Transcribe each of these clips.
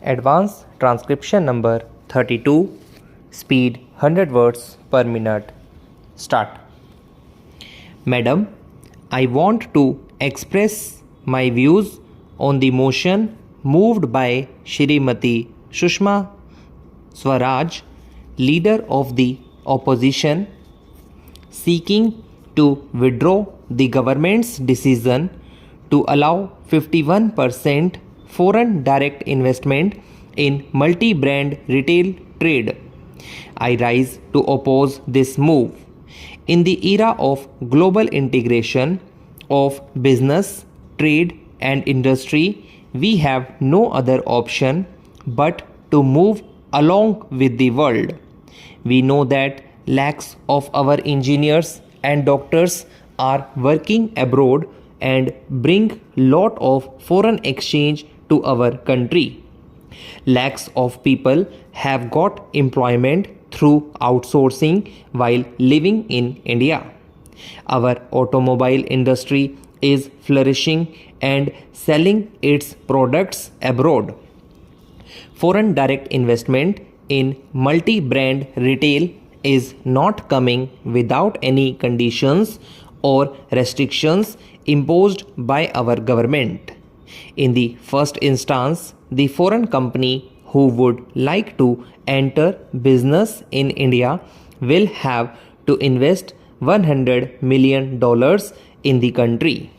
Advanced transcription number 32, speed 100 words per minute. Start. Madam, I want to express my views on the motion moved by Shrimati Sushma Swaraj, leader of the opposition, seeking to withdraw the government's decision to allow 51% foreign direct investment in multi-brand retail trade. I rise to oppose this move. In the era of global integration of business, trade and industry, we have no other option but to move along with the world. We know that lakhs of our engineers and doctors are working abroad and bring lot of foreign exchange to our country. Lakhs of people have got employment through outsourcing while living in India. Our automobile industry is flourishing and selling its products abroad. Foreign direct investment in multi-brand retail is not coming without any conditions or restrictions imposed by our government. In the first instance, the foreign company who would like to enter business in India will have to invest $100 million in the country.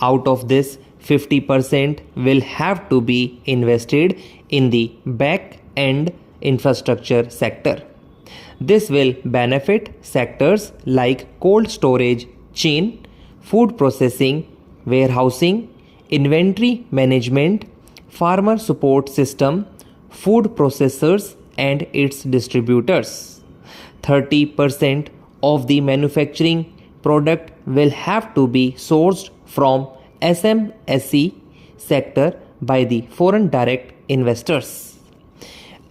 Out of this, 50% will have to be invested in the back-end infrastructure sector. This will benefit sectors like cold storage chain, food processing, warehousing, inventory management, farmer support system, food processors and its distributors. 30% of the manufacturing product will have to be sourced from SMSE sector by the foreign direct investors.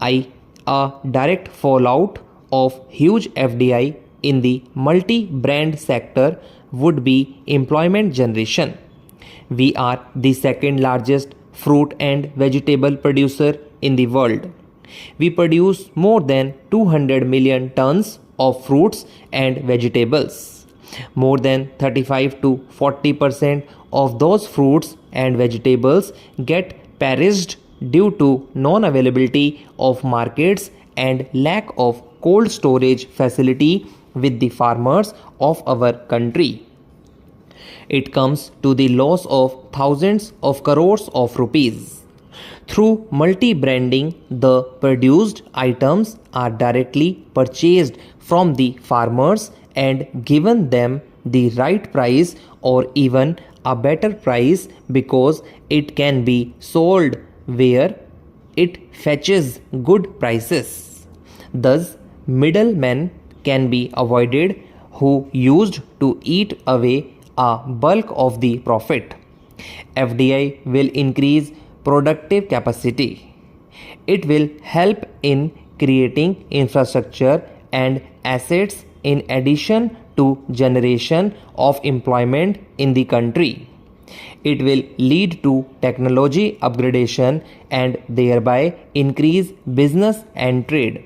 A direct fallout of huge FDI in the multi-brand sector would be employment generation. We are the second largest fruit and vegetable producer in the world. We produce more than 200 million tons of fruits and vegetables. More than 35 to 40% of those fruits and vegetables get perished due to non-availability of markets and lack of cold storage facility with the farmers of our country. It comes to the loss of thousands of crores of rupees. Through multi-branding, the produced items are directly purchased from the farmers and given them the right price or even a better price because it can be sold where it fetches good prices. Thus, middlemen can be avoided who used to eat away a bulk of the profit. FDI will increase productive capacity. It will help in creating infrastructure and assets in addition to generation of employment in the country. It will lead to technology upgradation and thereby increase business and trade.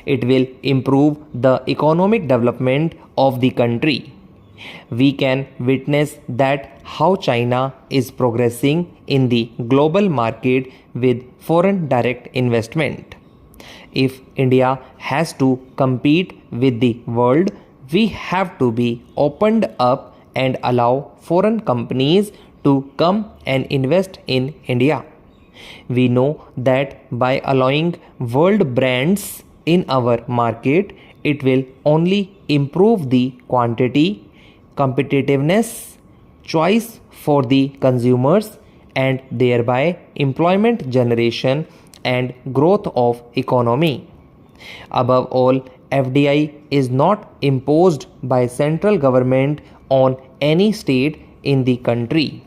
It will improve the economic development of the country. We can witness that how China is progressing in the global market with foreign direct investment. If India has to compete with the world, we have to be opened up and allow foreign companies to come and invest in India. We know that by allowing world brands in our market, it will only improve the quantity, competitiveness, choice for the consumers and thereby employment generation and growth of economy. Above all, FDI is not imposed by central government on any state in the country.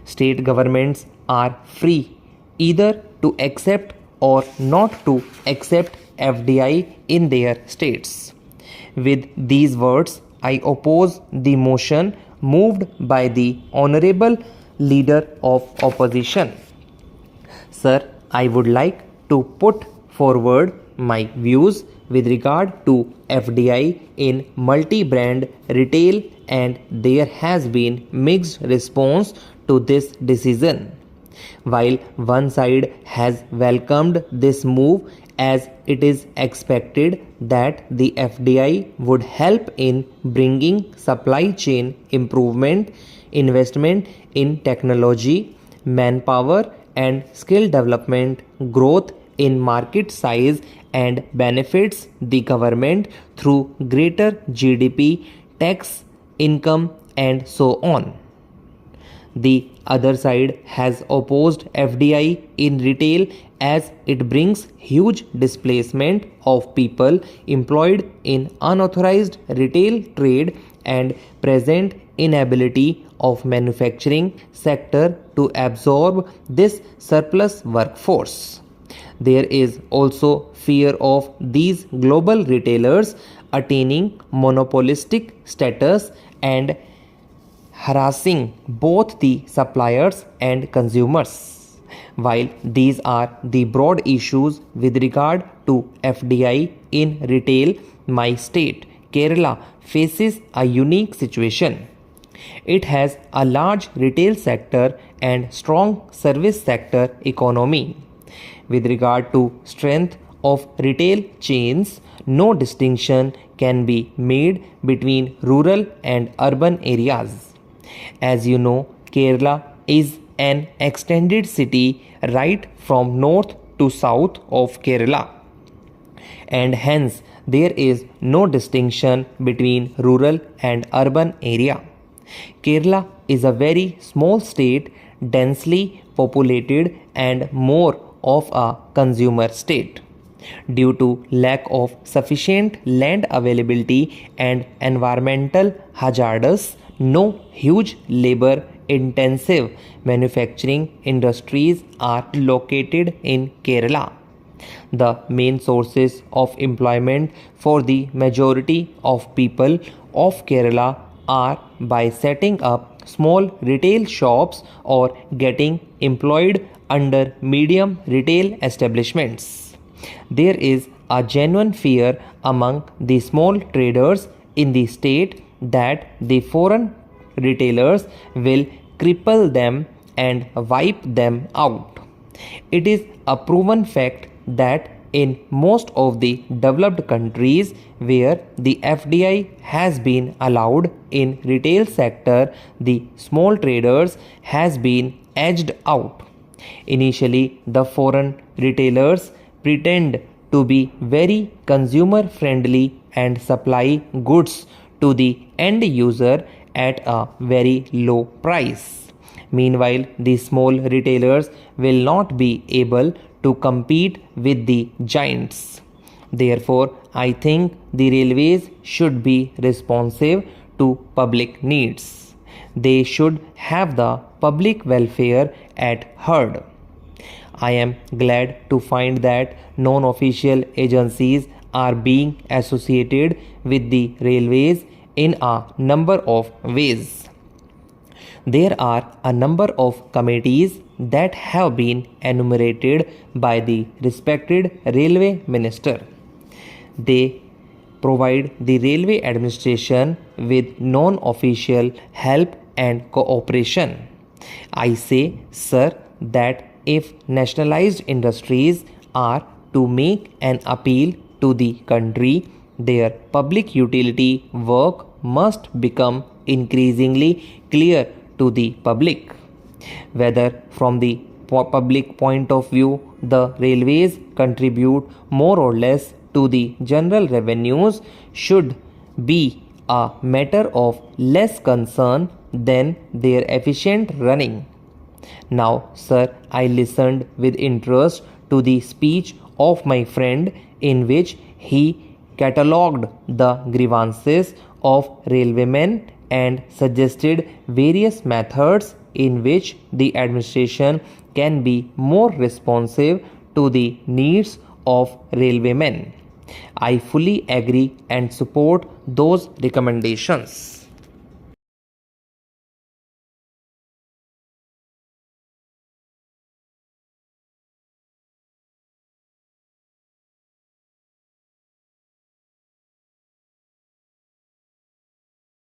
State governments are free either to accept or not to accept FDI in their states. With these words, I oppose the motion moved by the Honorable Leader of Opposition. Sir, I would like to put forward my views with regard to FDI in multi-brand retail, and there has been mixed response to this decision. While one side has welcomed this move as it is expected that the FDI would help in bringing supply chain improvement, investment in technology, manpower and skill development, growth in market size, and benefits the government through greater GDP, tax income and so on. The other side has opposed FDI in retail as it brings huge displacement of people employed in unauthorized retail trade and present inability of manufacturing sector to absorb this surplus workforce. There is also fear of these global retailers attaining monopolistic status and harassing both the suppliers and consumers. While these are the broad issues with regard to FDI in retail, my state, Kerala, faces a unique situation. It has a large retail sector and strong service sector economy. With regard to strength of retail chains, no distinction can be made between rural and urban areas. As you know, Kerala is an extended city right from north to south of Kerala, and hence there is no distinction between rural and urban area. Kerala is a very small state, densely populated and more of a consumer state. Due to lack of sufficient land availability and environmental hazards, no huge labor intensive manufacturing industries are located in Kerala. The main sources of employment for the majority of people of Kerala are by setting up small retail shops or getting employed under medium retail establishments. There is a genuine fear among the small traders in the state that the foreign retailers will cripple them and wipe them out. It is a proven fact that in most of the developed countries where the FDI has been allowed in retail sector, the small traders has been edged out. Initially, the foreign retailers pretend to be very consumer friendly and supply goods to the end user at a very low price. Meanwhile, the small retailers will not be able to compete with the giants. Therefore, I think the railways should be responsive to public needs. They should have the public welfare at heart. I am glad to find that non-official agencies are being associated with the railways in a number of ways. There are a number of committees that have been enumerated by the respected railway minister. They provide the railway administration with non-official help and cooperation. I say, sir, that if nationalized industries are to make an appeal to the country, their public utility work must become increasingly clear to the public. Whether from the public point of view the railways contribute more or less to the general revenues should be a matter of less concern than their efficient running. Now, sir, I listened with interest to the speech of my friend in which he catalogued the grievances of railwaymen and suggested various methods in which the administration can be more responsive to the needs of railwaymen. I fully agree and support those recommendations.